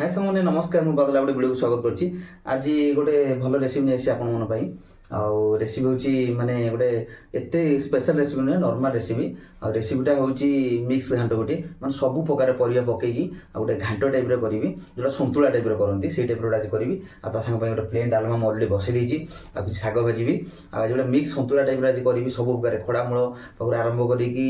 हाय सामने नमस्कार मु बदला गोटे वीडियो स्वागत करछि। आज गोटे भल रेसिपी नहीं आपण मन पाई आउ रेसिपी होची माने गोटे एते स्पेशल रेसिपी नहीं नॉर्मल रेसिपी आ रेसिपीटा होची मिक्स घांट गोटे माने सब प्रकार परिया पकेकी आ गोटे घांट टाइप रे करबी जोटा संतुला टाइप रे करंती से टाइप रे आज करबी आ ता संग पई गोटे प्लेन डालमा म ऑलरेडी बसै देछि आ कुछ साग भाजीबी आ जोटा मिक्स संतुला टाइप रे आज करबी सब प्रकार खड़ा मूल पकर आरंभ करी की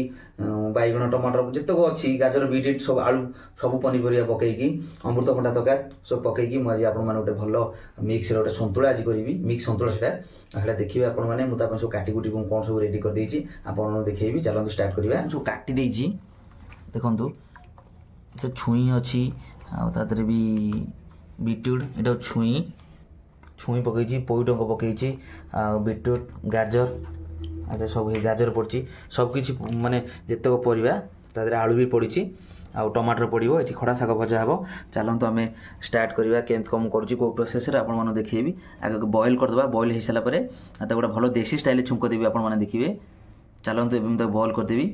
बैगण टमाटर जतक अच्छी गाजर बीट सब आलू सब पनीपरिया पकेकी अमृतभंडा तका सब पकेकी मु आज आपण माने गोटे भल मिक्स गोटे संतुला आज करबी मिक्स संतुला सेटा देखिए आपण माने मु तापर सब काटी कुटी कोन सब रेडी कर देछि आपण देखैबी चलंतु स्टार्ट करिबा सब काटी देछि देखंतु तो छुई अछि आ तादरे भी बीटरूट एटा छुई पकेछि पोइटंग पकेछि आ बीटरूट गाजर आ सब गाजर पड़छि सब किछि माने जत्तक परिबा तादरे आलू भी पड़छि आ टमाटर पड़ो ये खड़ा शाग भजा हे चलते आम स्टार्ट करवा केम कम करुँच कौ प्रोसेस आपने देखिए आगे बॉयल करदे बॉयल हो सारापर गोटे भल देसी स्टाइल छुंक देवी आपने देखिए चलते एवं बॉयल करदेवी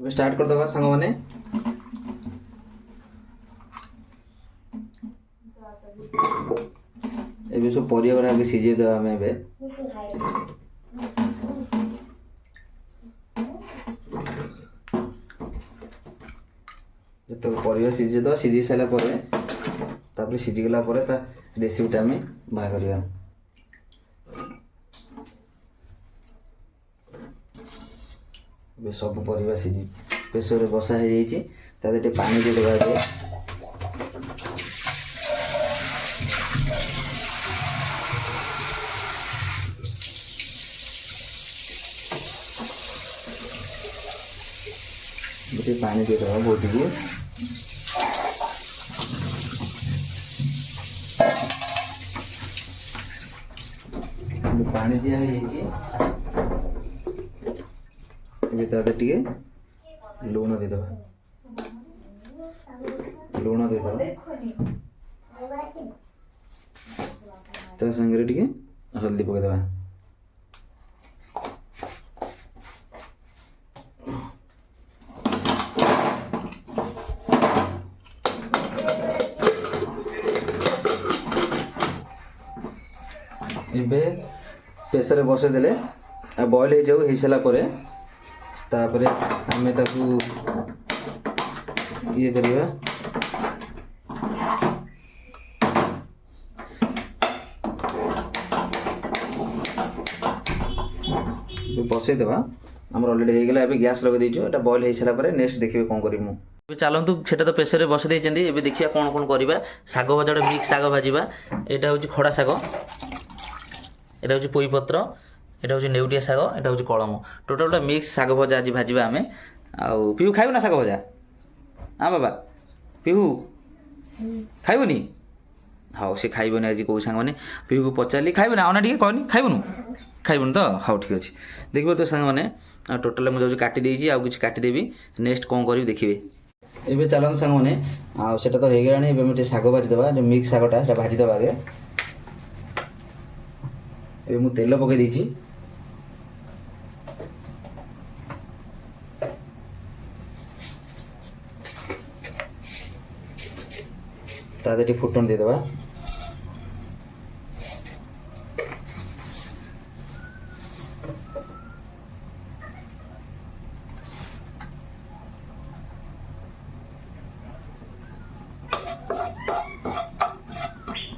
ए स्टार्ट करदे सांग मैंने ए सब पर सीझे देवा आम ए तो परिवा सीझे दवा सीझी सारा पर सीझीगला रेसिपीटा आम बाहर करवा सब परिवा सीझी प्रेसर बसा हो जाए पानी दे देवा गोटे पानी दे देवा बहुत ही पानी दिया टे लुण देद लुण देद ता संगे टे हल्दी पकईदे ଏବେ ପ୍ରେସର ବସେଇ ଦେଲେ ଆଉ ବଏଲ୍ ହେଇଯାଉ ହେଇସାରିଲା ପରେ ତାପରେ ଆମେ ତାକୁ ଇଏ କରିବା ବସେଇ ଦେବା ଆମର ଅଲରେଡ଼ି ହେଇଗଲା ଏବେ ଗ୍ୟାସ୍ ଲଗାଇ ଦେଇଛୁ ଏଟା ବଏଲ୍ ହେଇସାରିଲା ପରେ ନେକ୍ସଟ ଦେଖିବେ କ'ଣ କରିବି ମୁଁ ଏବେ ଚାଲନ୍ତୁ ସେଟା ତ ପ୍ରେସରରେ ବସେଇ ଦେଇଛନ୍ତି ଏବେ ଦେଖିବା କ'ଣ କ'ଣ କରିବା ଶାଗ ଭଜା ଗୋଟେ ମିକ୍ସ ଶାଗ ଭାଜିବା ଏଇଟା ହେଉଛି ଖଡ଼ା ଶାଗ এটা হচ্ছে পইপত্র এটা হচ্ছে নেউটিয়া শাগ এটা হচ্ছে কলম টোটাল গোটা মিক্স শাগ ভজা আজ ভাজিবা আমি আউ পিহু খাইব না শাগ ভজা হ্যাঁ বাবা পিহু খাইবনি হাও সে খাইবনি আজ কেউ সাংমানে পিহুকে পচারি খাইবনি আউনা টিকে কহনি খাইবনু খাইবনি তো হাও ঠিক আছে দেখবে তো সাংমানে টোটাল মু যাচ্ছি কাটি দিয়েছি আউ কিছু কাটিদেবি নেক্সট কম করবি দেখবে এবে চালন্ত সাংমানে আউ সেটা তো হয়ে গেলানি এবে আমি টিকে শাগ ভাজিদেবা যে মিক্স শাগটা সেটা ভাজিদেবা আগে ଏବେ ମୁଁ ତେଲ ପକାଇ ଦେଇଛି ତା ଦେହରେ ଟିକେ ଫୁଟଣ ଦେଇଦେବା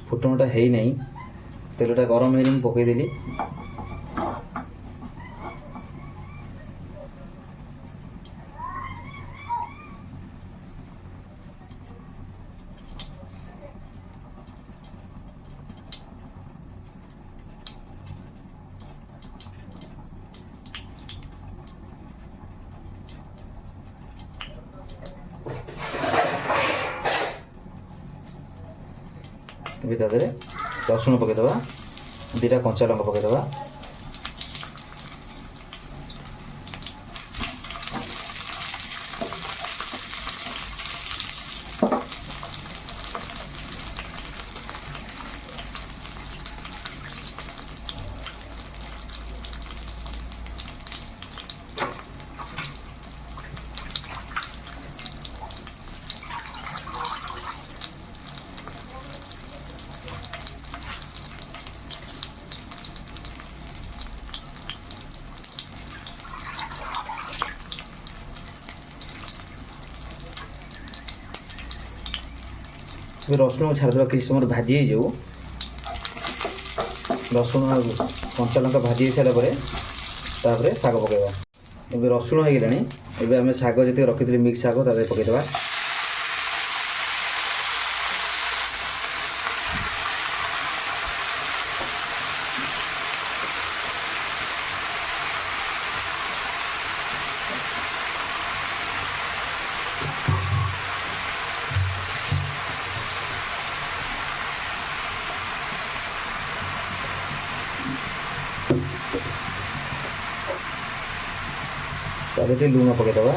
ଫୁଟଣଟା ହେଇନାହିଁ तेलटा गरम है पकईदेली रसुण पकईदे दीटा कंचा लंका पकईदे ଏବେ ରସୁଣ ଛାଡ଼ିଦେବା କିଛି ସମୟ ଭାଜି ହେଇଯାଉ। ରସୁଣ କଞ୍ଚା ଲଙ୍କା ଭାଜି ହେଇସାରିଲା ପରେ ତାପରେ ଶାଗ ପକାଇବା। ଏବେ ରସୁଣ ହେଇଗଲାଣି, ଏବେ ଆମେ ଶାଗ ଯେତିକି ରଖିଥିଲେ ମିକ୍ସ ଶାଗ ତା ଦେହରେ ପକାଇଦେବା। ତାପରେ ଟିକେ ଲୁଣ ପକାଇଦେବା।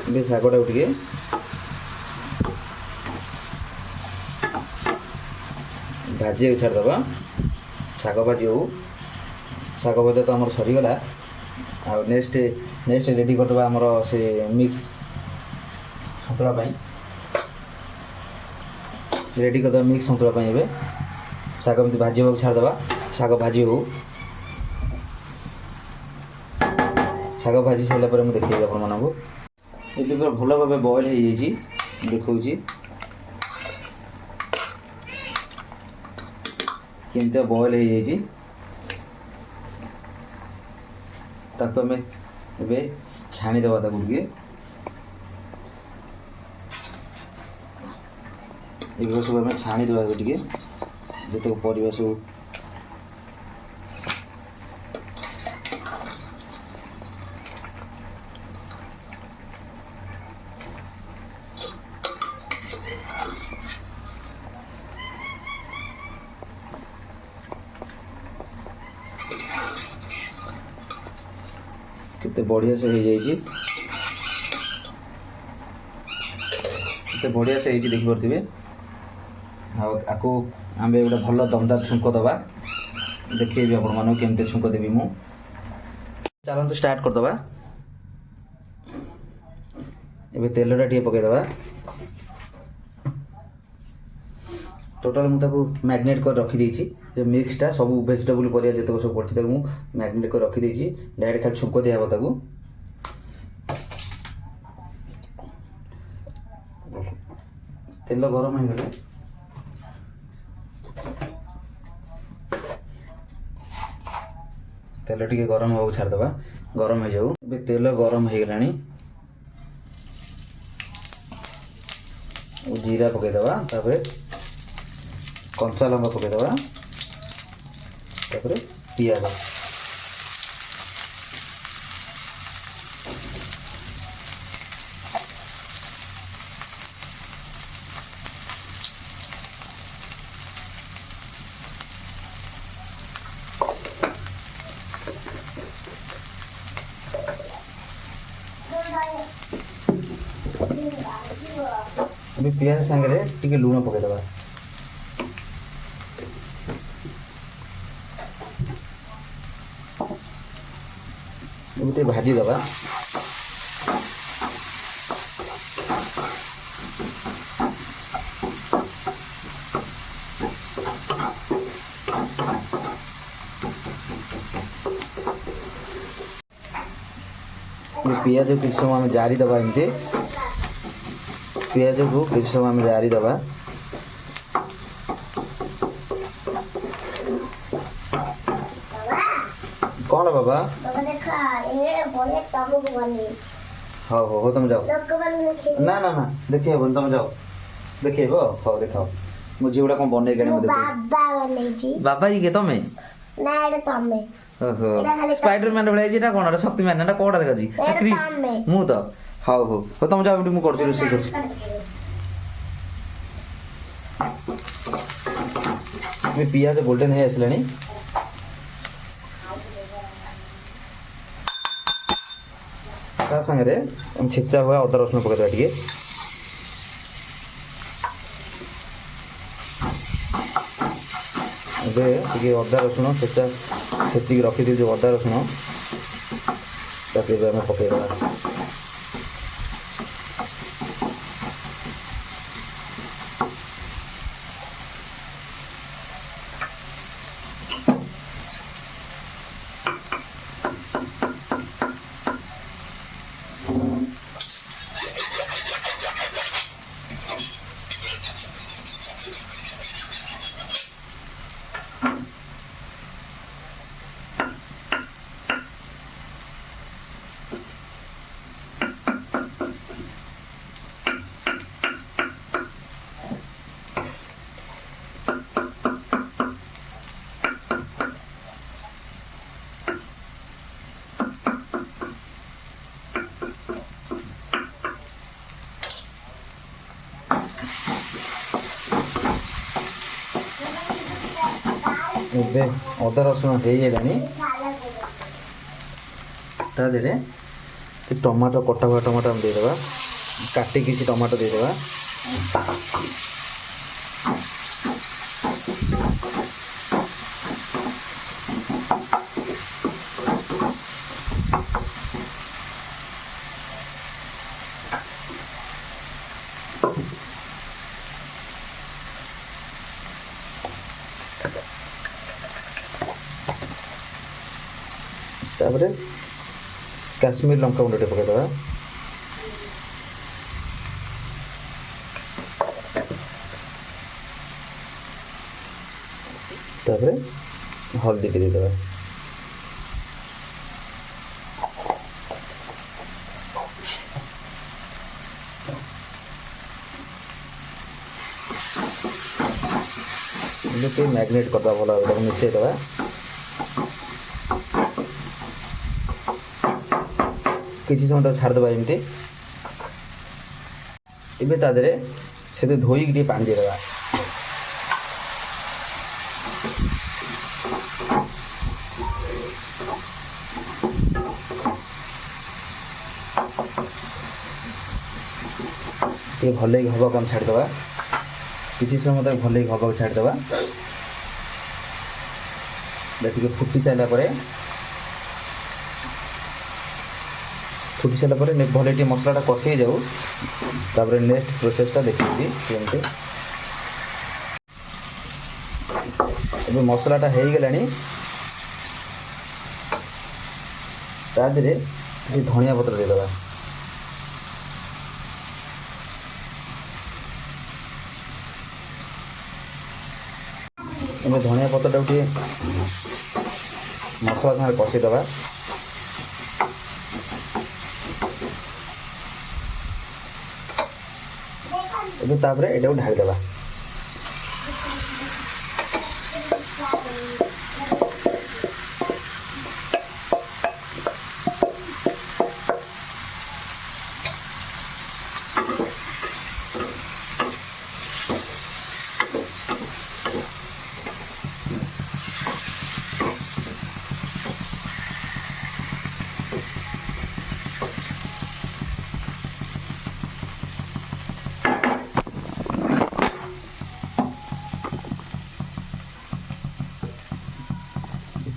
ଏବେ ଶାଗଟାକୁ ଟିକେ ଭାଜିବାକୁ ଛାଡ଼ିଦେବା। ଶାଗ ଭାଜି ହଉ। ଶାଗ ଭଜା ତ ଆମର ସରିଗଲା। ଆଉ ନେକ୍ସଟ ରେଡ଼ି କରିଦେବା ଆମର ସେ ମିକ୍ସ ସନ୍ତୁଳା ପାଇଁ। ରେଡ଼ି କରିଦେବା ମିକ୍ସ ସନ୍ତୁଳା ପାଇଁ। ଏବେ ଶାଗ ଏମିତି ଭାଜିବାକୁ ଛାଡ଼ିଦେବା। ଶାଗ ଭାଜି ହଉ। ଶାଗ ଭାଜି ସାରିଲା ପରେ ମୁଁ ଦେଖେଇବି ଆପଣମାନଙ୍କୁ। ଏବେ ପୁରା ଭଲ ଭାବେ ବଏଲ୍ ହେଇଯାଇଛି, ଦେଖାଉଛି କେମିତିଆ ବଏଲ୍ ହେଇଯାଇଛି। ତାକୁ ଆମେ ଏବେ ଛାଣିଦେବା। ତାକୁ ଟିକେ ଏଗୁলো ସବୁ ଆମେ ଛାଣିଦେବା। ଏବେ ଟିକେ ଯେତେକ ପରିବା ସବୁ କେତେ ବଢ଼ିଆ ସେ ହେଇଯାଇଛି, କେତେ ବଢ଼ିଆ ସେ ହେଇଛି ଦେଖିପାରୁଥିବେ। ଆଉ ଆକୁ ଆମେ ଗୋଟେ ଭଲ ଦମଦାର ଛୁଙ୍କ ଦେବା। ଦେଖେଇବି ଆପଣମାନଙ୍କୁ କେମିତି ଛୁଙ୍କ ଦେବି ମୁଁ। ଚାଲନ୍ତୁ ଷ୍ଟାର୍ଟ କରିଦେବା। ଏବେ ତେଲଟା ଟିକେ ପକାଇଦେବା। ଟୋଟାଲ୍ ମୁଁ ତାକୁ ମ୍ୟାରିନେଟ୍ କରି ରଖିଦେଇଛି। ଯେ ମିକ୍ସଟା ସବୁ ଭେଜିଟେବୁଲ୍ ପରିବା ଯେତେକ ସବୁ ପଡ଼ିଛି ତାକୁ ମୁଁ ମ୍ୟାରିନେଟ୍ କରି ରଖିଦେଇଛି। ଡାଇରେକ୍ଟ ଖାଲି ଛୁଙ୍କ ଦିଆହେବ ତାକୁ। ତେଲ ଗରମ ହେଇଗଲେ ତେଲ ଟିକେ ଗରମ ହେବାକୁ ଛାଡ଼ିଦେବା। ଗରମ ହେଇଯାଉ। ଏବେ ତେଲ ଗରମ ହେଇଗଲାଣି। ଜିରା ପକାଇଦେବା। ତାପରେ କଞ୍ଚା ଲଙ୍କା ପକାଇଦେବା। ତାପରେ ପିଆଜ। ଏବେ ପିଆଜ ସାଙ୍ଗରେ ଟିକେ ଲୁଣ ପକାଇଦେବା। ଏବେ ଟିକେ ଭାଜିଦେବା। ପିଆଜ କିଛି ସମୟ ଆମେ ଜାରିଦେବା। ଏମିତି ପିଆଜକୁ କିଛି ସମୟ ଆମେ ଜାରିଦେବା। କ'ଣ ବାବା? ହଉ ହଉ ହଉ ତମେ ଯାଅ। ନା ନା ନା ଦେଖେଇ ହେବନି, ତମେ ଯାଅ। ଦେଖେଇବ? ହଉ ଦେଖାଅ। ମୋ ଝିଅ ଗୁଡ଼ା କ'ଣ ବନେଇଲାଣି ମୁଁ ଦେଖୁଛି। ବାବା କିଏ ତମେ? ଓହୋ ସ୍ପାଇଡରମ୍ୟାନ ଭଳିଆ ହେଇଛି। ଏଇଟା କ'ଣ? ଏଟା ଶକ୍ତିମାନ? ଏଟା କ'ଣଟା ଦେଖାଯାଉଛି? ମୁଁ ତ। ହଉ ହଉ ହଉ ତମେ ଯାଅ। ଏଠି ମୁଁ କରୁଛି, ରୋଷେଇ କରୁଛି। ପିଆଜ ଗୋଲ୍ଡେନ୍ ହେଇ ଆସିଲାଣି। ତା ସାଙ୍ଗରେ ଛେଚା ହୁଏ ଅଦା ରସୁଣ ପକାଇଦେବା ଟିକେ। ଏବେ ଟିକେ ଅଦା ରସୁଣ ଛେଚିକି ରଖିଦେଇଛୁ ଅଦା ରସୁଣ, ତାକୁ ଏବେ ଆମେ ପକାଇଦେବା। ଏବେ ଅଦା ରସୁଣ ହେଇଗଲାଣି ତା ଦେହରେ ଟମାଟୋ କଟା ହୁआ ଟମାଟୋ ଆମେ ଦେଇଦେବା କାଟି କିଛି ଟମାଟୋ ଦେଇଦେବା तापर काश्मीर लंका गुंड पकईदे तापर हल्दी के देदेबा मैग्नेट करदा भल मिसई देवा किसी समय छाड़देवा एमती एवं तादे से धोईक टे पानी देदेवा ये भल हवा को छाड़देवा किसी समय तक भल हवा को छाड़देवा देखिए फुटी सारा भले टे मसलाटा कषे जाऊ तापर नेक्स्ट प्रोसेसटा देखिए केमती अब मसलाटा हो गलानी तादे धनिया पत्र देदेवा धनिया पत्रटा गोटे मसला साथ कषीदेवा तापर एटा ढाईदेवा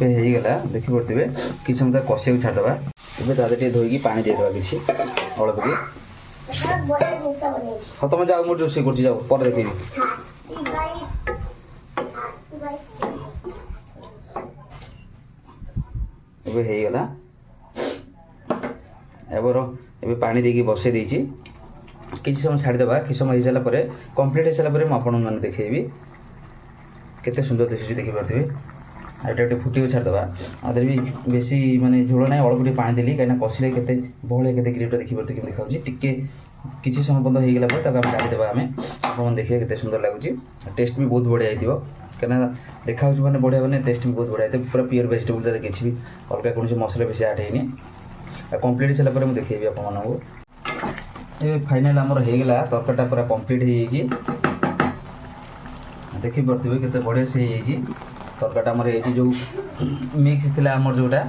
होगा देखी पड़े कि समय कषिया को छाड़देवा ए तादे धोईकी पानी देदेवा कि अल्प की हाँ तुम जाओ मुझे रोषे कर जाओ पर देखेबी होगा एवं पानी देकी बसई देती किसी समय छाड़देवा कि समय हो सारापर कम्प्लीट हो सारापर मुझे देखेबी केते सुंदर दिशुची देखी पारे आटे फुटी छाड़देवा आदि भी बेसी माने झोल ना अल्प टे पानी देली कहीं कषिले के बहलिया के ग्रेवीटा देखी पारे कि देखा टे किसी समय बंद हो गला आम काढ़ीदेवा आम आप देखिए केते सुंदर लगुच टेस्ट भी बहुत बढ़िया होती कहीं देखा मैंने बढ़िया मैंने टेस्ट भी बहुत बढ़िया पूरा प्योर वेजिटेबल किसी भी अलग कौन मसला बेसी ऐड होनी कम्प्लीट सारापर मुझे देखी आपको ये फाइनाल आमर होगा तरकारीटा पूरा कम्प्लीट हो देखी पारे केते बढ़िया से तरकारीटा आमर ये जो मिक्स थी आमर जोटा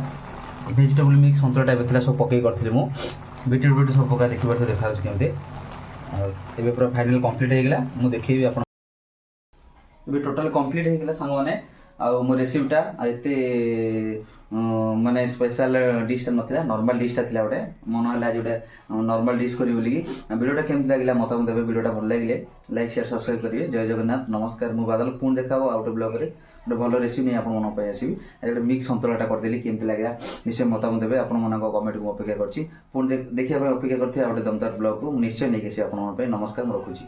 वेजिटेबल मिक्स सन्तुला टाइप सब पकई करी मुझे बीटरूट सब पका देखी पारे देखा केमती ए पूरा फाइनाल कम्प्लीट होगा मुझे देखी आप टोटाल कम्प्लीट होगा सांग मैंने मो रेसिपीटा एते माने स्पेशल डिशटा नथिला नॉर्मल डिशटा थिला गोटे मन है जोटे नॉर्मल डिश करी बोली वीडियोटा केमती लागला मतामत देबे वीडियोटा भल लागिले लाइक शेयर सब्सक्राइब करिए जय जगन्नाथ नमस्कार मु बादल पुणी देखा आउट ब्लॉग रे गोटे भल रेसिपी नहीं आपन मन आसबि गोटे मिक्स सन्तुलाटा करदेली केमती लागला निश्चय मतामत देबे आपन मन कमेंट को अपेक्षा करछि पुणी देखिया अपेक्षा करथि गोटे दमदार ब्लॉग को निश्चय नहीं केसी आपन मन नमस्कार मु रखुछि।